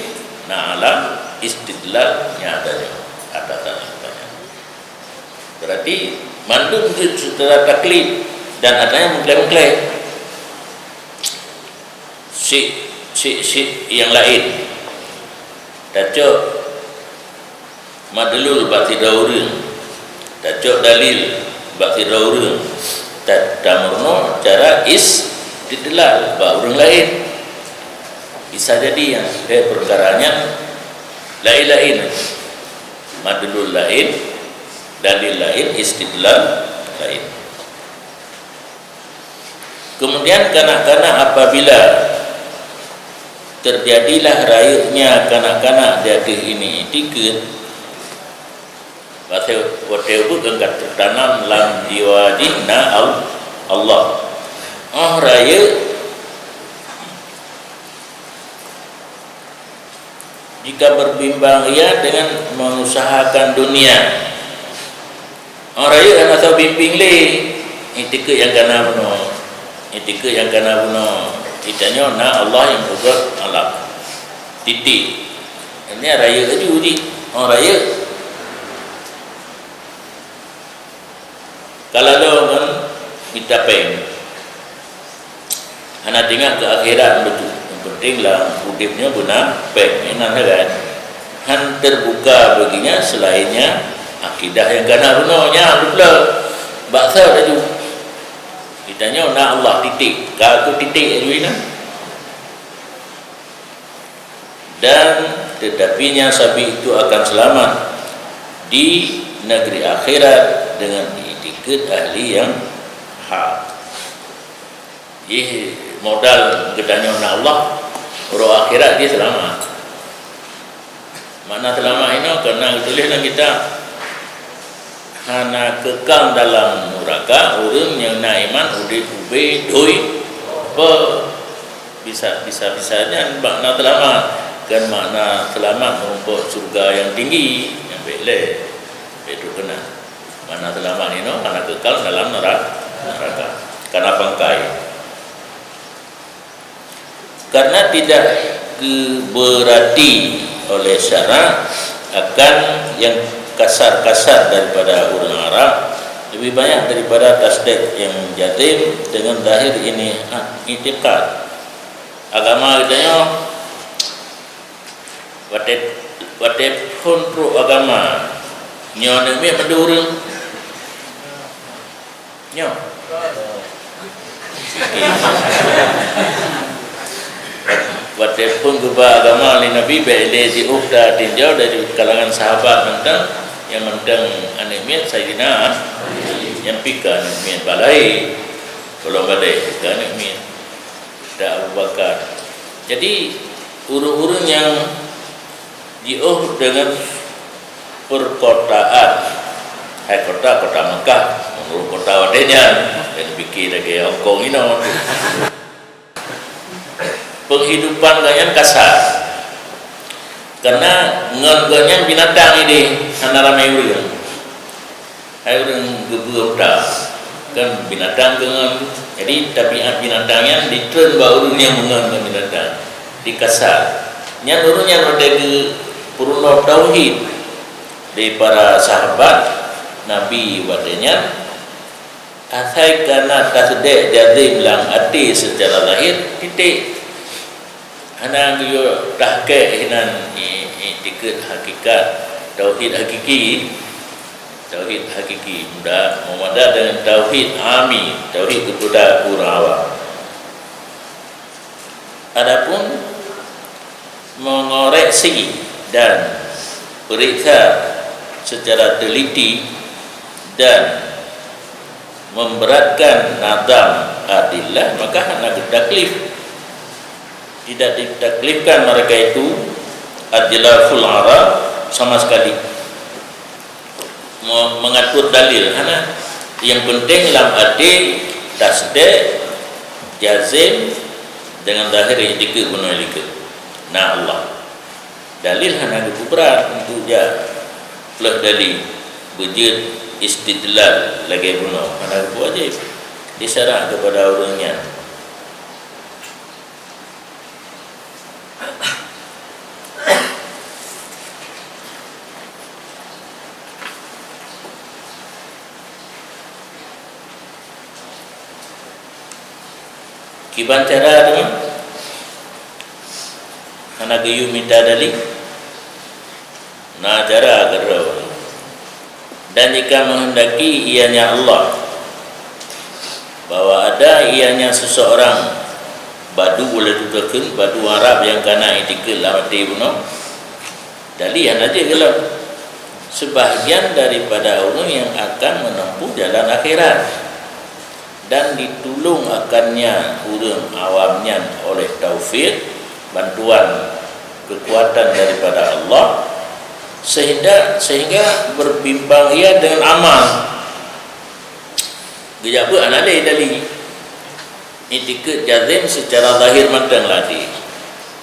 na alam, istidlalnya adanya atas-atasnya. Berarti mandum setelah taklid dan adanya mengklaim-klaim si yang lain. Dacok madlul bati daurun, dacok dalil bati daurun, damurno cara istidlal ba orang lain. Bisa jadi yang perkaranya lain-lain, madlul lain, dalil lain, istidlal lain. Kemudian kanak-kanak apabila terjadilah rayunya kanak-kanak dari ini i'tiqad, waktu itu angkat tertanam lam jiwadina Allah. Rayu jika berbimbang ia dengan mengusahakan dunia, rayu kan atau bimbing le i'tiqad yang kana bunuh, i'tiqad yang kana bunuh itanya na Allah yang buat alam titik. Ini raya tadi uji raya kalau lo kan kita peng hana tinggal ke akhirat betul, yang penting lah hidupnya guna peng ini kan han terbuka baginya selainnya akidah yang kana bunonya betul baksa tadi ditanya nak Allah titik, kalau titik aja ini. Dan tetapinya sabi itu akan selamat di negeri akhirat dengan i'tiqad ahli yang hak. Jadi modal gedanya nak Allah, roh akhirat dia selamat. Mana selamat ini? Karena tulislah kita hana kekal dalam neraka orang yang naiman udah doi bisa-bisanya makna selamat, kan makna selamat merumput surga yang tinggi yang baiklah itu kena makna selamat ini karena kekal dalam neraka karena bangkai, karena tidak berarti oleh syarak akan yang kasar-kasar daripada orang Arab lebih banyak daripada tasdik yang jatim dengan zahir ini i'tiqad agama kitanya wate pun pro agama nyo nak mi medurung nyo Walaupun gubah agama ni Nabi Ba'ilezi Uqda tinjau dari kalangan sahabat mentang yang mentang anemia Sayyidina yang pika anemia balai belum balai pika anemia dah Abu Bakar. Jadi urun-urun yang diuh dengan perkotaan hai kota Mekah menurut kota wadenya dan fikir lagi Hong Kong ini penghidupan ganyan kasar karena ganyan binatang ini antara mayurang gebu dah kan binatang dengan jadi tabiat binatangnya ditren baru yang mengan binatang di kasar nya nurunnya ada ke puruna tauhid dari para sahabat Nabi wadenya asai kana tasdek jadi bilang hati secara lahir titik Hanang yo tahqiq hinan tiket hakikat tauhid hakiki mudah memada dengan tauhid ami tauhid kepada urawa. Adapun mengoreksi dan periksa secara teliti dan memberatkan nadam adillah maka hendak taklif tidak ditaklifkan mereka itu adilaful arab sama sekali mengatur dalil karena yang penting dalam adil tasdid jazim dengan zahir dikir penuh dikir nah Allah dalil hanya berat untuk dia plus dalil wujud istidlal lagi penuh karena wajib disyarat kepada orangnya. Kiban cara dengan anak gayu minta dalil nah cara gerau dan jika menghendaki ianya Allah bahwa ada ianya seseorang badu boleh tuturkan badu Arab yang kena itikil lamati bunuh dalil yang aja gelap sebahagian daripada orang yang akan menempuh jalan akhirat dan ditulung akannya urang awamnya oleh taufik bantuan kekuatan daripada Allah sehingga berbimbang ia dengan amal gejapa anade dari itikat jazim secara lahir matang lagi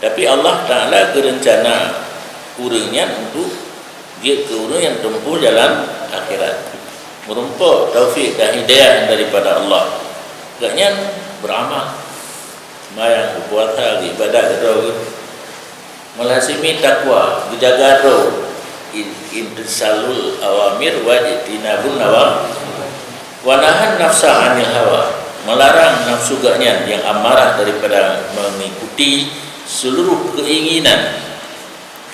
tapi Allah Ta'ala kerencana urangnya untuk dia ke urang yang tempuh jalan akhirat merumpuk taufik dan hidayah daripada Allah. Agaknya beramal, sembahyang, berpuasa, ibadat kedua, melazimi takwa, menjaga roh, intisalul awamir wajib tinabun nawa, wanahan nafsa anil hawa, melarang nafsu agaknya yang amarah daripada mengikuti seluruh keinginan,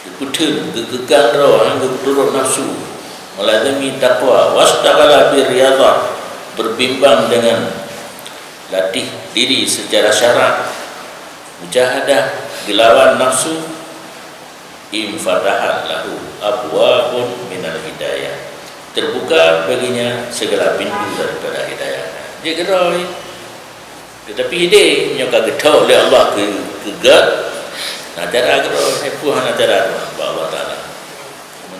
ikutin, gegegan roh, turut nafsu. Melazimi takwa wastaghala birriyadhah berbimbang dengan latih diri secara syarak mujahadah dilawan nafsu infatahat lahu abwabun minal hidayah terbuka baginya segala pintu daripada hidayah dia geroi tetapi hidayah nyoka getok oleh Allah kegat nah cara geroi hepuh ana cara Allah Taala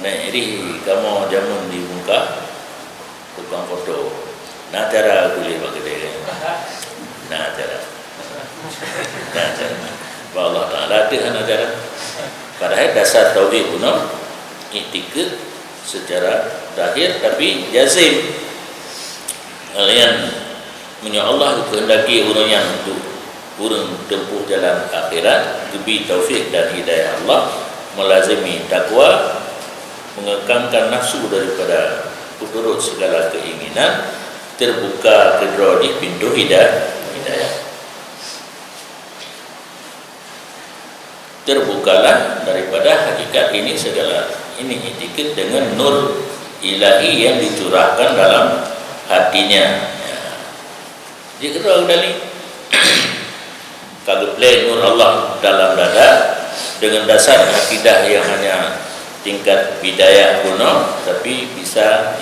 ini kamu jamun di muka tukang foto nah cara boleh bagi dia nah cara Allah Ta'ala dengan cara padahal dasar tauhid kuno itikad secara zahir tapi jazim kalian punya Allah kehendaki orang yang untuk urang tempuh jalan akhirat diberi taufik dan hidayah Allah melazimi takwa mengekangkan nafsu daripada turut segala keinginan terbuka kedua di pintu hidayah terbukalah daripada hakikat ini segala ini itikad dengan nur ilahi yang dicurahkan dalam hatinya. Jika orang dari kagak nur Allah dalam dada dengan dasar akidah yang hanya tingkat bidayah kuno, tapi bisa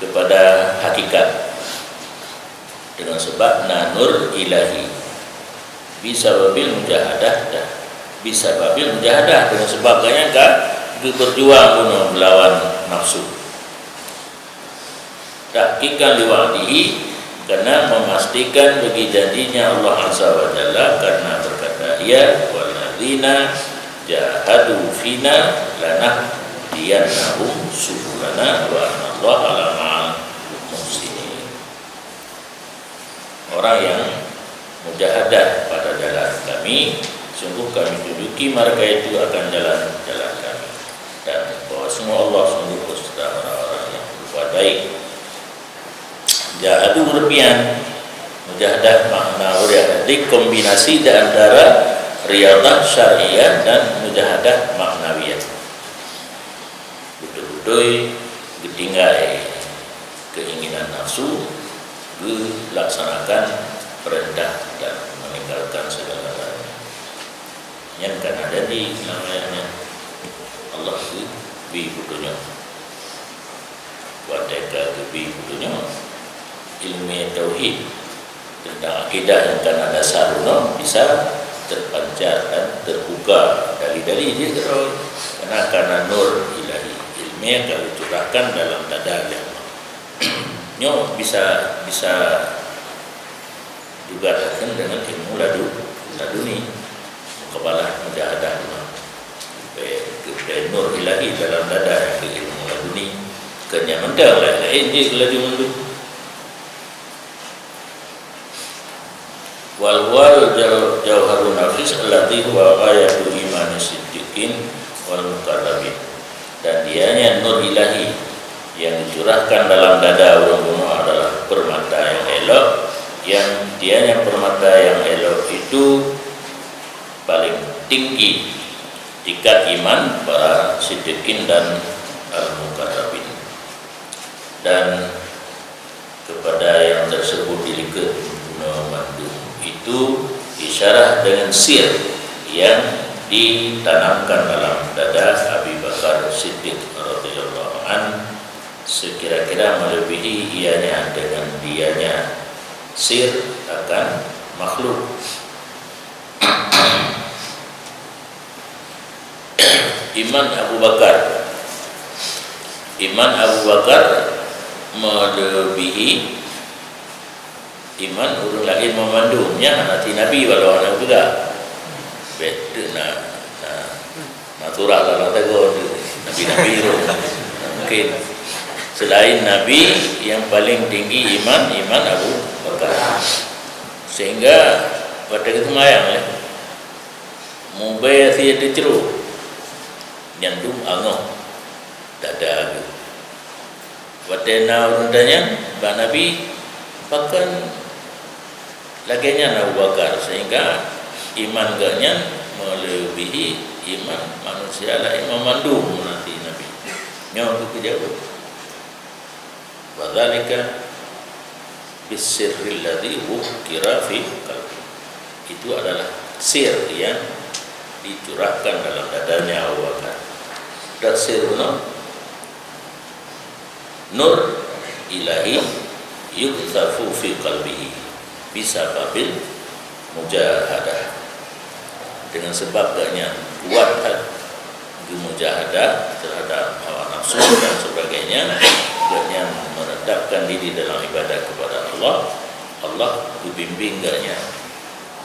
kepada hakikat dengan sebab nur ilahi bisa babil mujahadah dah, bisa babil mujahadah dengan sebabnya kan berjuang kuno melawan nafsu. Tahqiqan liwa'dihi, karena memastikan bagi janjinya Allah Azza wa Jalla, karena berkata ya walladzina jahadu fina lanahdiyannahum subulana wa anallaha la'al muhsinin. Orang yang mujahadah pada jalan kami, sungguh kami duduki mereka itu akan jalan-jalan kami, dan bahwa semua Allah sungguh beserta orang-orang yang berbuat baik. Jahadu berlebihan, mujahadah makna uriah, dikombinasi di antara riyadah syariah dan mujahadah maknawiyah. Betul-betul ditinggai keinginan nafsu, dilaksanakan perintah dan meninggalkan segala-galanya. Yang kan ada di namanya Allah itu bi butuhnya, wadaka bi butuhnya ilmu tauhid tentang akidah yang karena dasar bisa terpancar dan terbuka dari dia karena nur ilahi ilmu yang kalau curahkan dalam dada yang bisa juga datang dengan ilmu laduni kepala mujahadah ke nur ilahi dalam dada yang ke ilmu laduni kenyaman dah lain je laduni wal jauharun nafis allati huwa ghayatul iman siddiqin wal muqarrabin, dan dianya nur ilahi yang dicurahkan dalam dada orang kuno adalah permata yang elok, yang dianya permata yang elok itu paling tinggi tingkat iman para siddiqin dan al-muqarrabin, dan kepada yang tersebut dilihat mandu itu isyarah dengan sir yang ditanamkan dalam dada Abi Bakar Siddiq radhiyallahu an, sekira-kira melebihi ianya dengan dianya sir akan makhluk. Iman Abu Bakar melebihi iman urung lain memandungnya nanti Nabi walau anak juga betul natural lah tegur Nabi mungkin selain Nabi yang paling tinggi iman Abu Bakar, sehingga pada itu mayang mubay si diceru nyandung angoh dada wadena urundanya bah Nabi bahkan laginya Abu Bakar, sehingga iman gaknya melebihi iman manusia lah, iman mandum nanti Nabi nyawa kejauh. Wadzalika bisirril ladzi wukira fi qalbi, itu adalah sir yang dicurahkan dalam dadanya Abu Bakar. Dan sir nur ilahi yuqzafu fi qalbihi bisa babil mujahadah, dengan sebab gaknya kuat mujahadah terhadap hawa nafsu dan sebagainya, gaknya meredapkan diri dalam ibadah kepada Allah dibimbing gaknya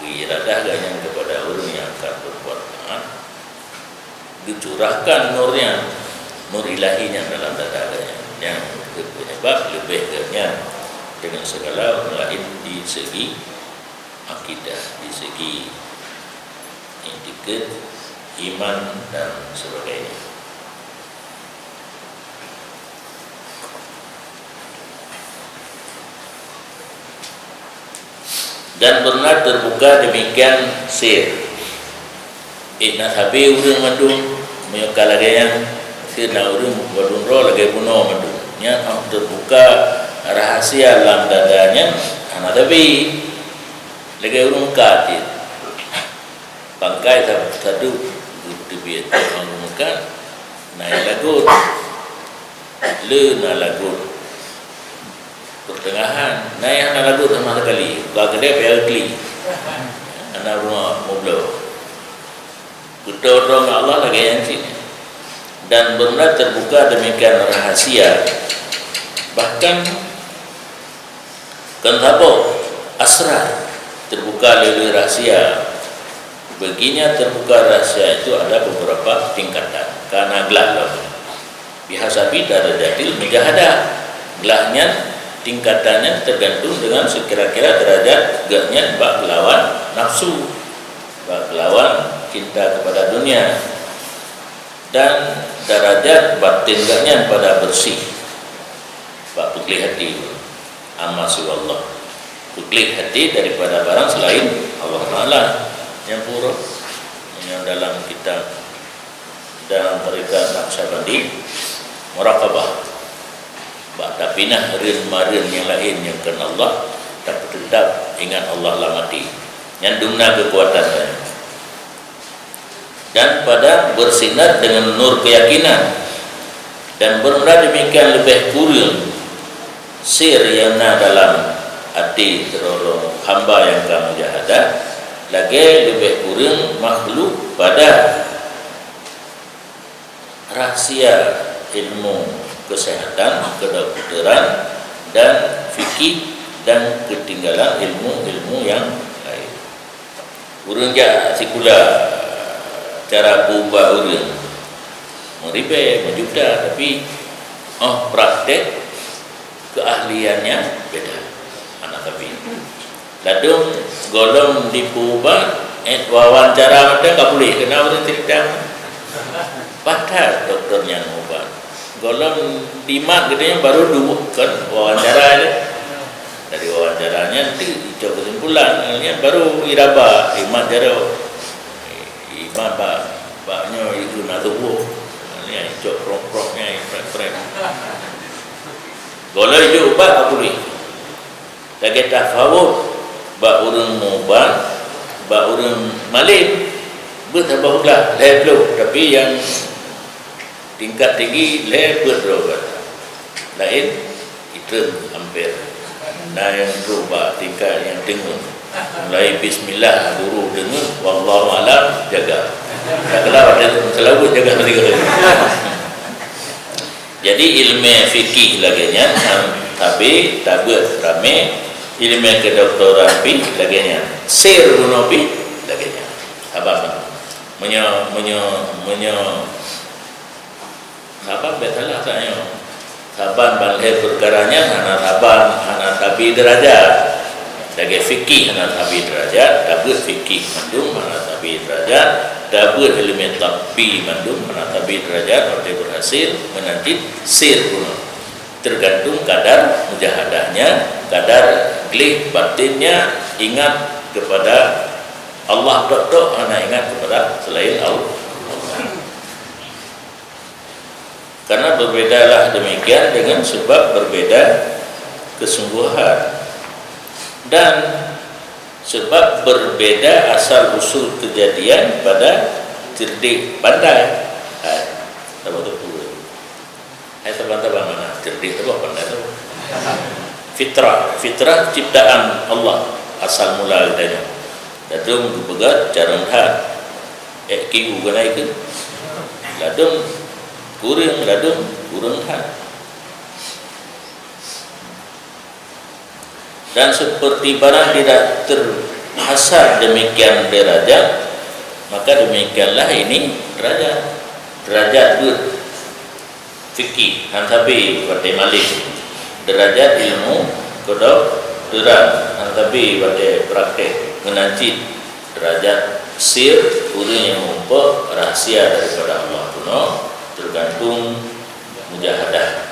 iradah gaknya kepada orang yang akan berbuat taat, dicurahkan nurnya, nur ilahinya dalam dada gaknya yang penyebab lebih gaknya dengan segala lain di segi akidah, di segi intikat iman dan sebagainya. Dan pernah terbuka demikian sir Ibn Habib urang mandung menyokal lagi yang kena urang badunro lagi bunuh madu nya terbuka rahasia dalam dadanya anak tapi lagi urang katit bangkai satu dibiat mengumumkan naik lagut le na lagut pertengahan naik anak lagut sama sekali bagade pelkli anak rumah moblo kudorong Allah lagi yang sini dan benar terbuka demikian rahasia bahkan kenapa asrar terbuka leluhur rahasia begini terbuka rahasia itu ada beberapa tingkatan karena gelah biasa bida darajatil mujahadah gelahnya tingkatannya tergantung dengan sekira-kira derajat gaknya bak lawan nafsu bak lawan cinta kepada dunia dan derajat batin gaknya pada bersih bak putih hati amma siwallah putih hati daripada barang selain Allah Ta'ala yang pura yang dalam kitab dalam tarikat Naqsyabandi muraqabah tapi nah rin yang lain yang kenal Allah tapi tetap ingat Allah lah mati yang dumna kekuatannya dan pada bersinar dengan nur keyakinan dan benar demikian lebih kurang sir yang dalam hati terorong hamba yang kamu jahadah lagi lebih kurang makhluk pada rahasia ilmu kesehatan, kedokteran dan fikih dan ketinggalan ilmu-ilmu yang lain. Urang ja sikula cara ubah urang meribe menjuda tapi praktek keahliannya beda anak tapi ladung golong diubah wawancara ada enggak boleh kena urang cerita padahal dokternya ngubah golong 5 gedenya baru dua kan wawancara aja dari wawancaranya nanti cok kesimpulan ini baru iraba 5 jaro 5 baknya itu nak tubuh ini cok prok-proknya prek golong itu ubah apa boleh lagi tafawud bak urang mubah bak urang malim bertabahlah level tapi yang tingkat tinggi level robat lain itu hampir nah yang berubah tingkat yang dengar mulai bismillah guru dengar wallahu alam jaga tak kelawat dia selalu jaga mereka jadi ilmu fikih laginya tapi tak buat ramai ilmu kedokteran pi laginya sir guna pi laginya apa apa betalah saya saban balhe perkaranya hana saban hana tabi derajat lagi fikih hana tabi derajat dabut fikih mandum hana tabi derajat dabut ilmu tabi mandum hana tabi derajat orang berhasil menanti sir guna tergantung kadar mujahadahnya kadar glih batinnya ingat kepada Allah tok hana ingat kepada selain Allah karena berbedalah demikian dengan sebab berbeda kesungguhan dan sebab berbeda asal usul kejadian pada cerdik pandai tabang-tabang mana cerdik itu apa pandai itu fitrah ciptaan Allah asal mula adanya dadung begat jarang hat kiu ganaikan ladung kurang hat dan seperti barang tidak terhasar demikian derajat maka demikianlah ini derajat fikih hantabi pada malik derajat ilmu kedokteran hantabi pada praktek menanti derajat sir urang yang mempunyai rahasia daripada Allah kuno tergantung mujahadah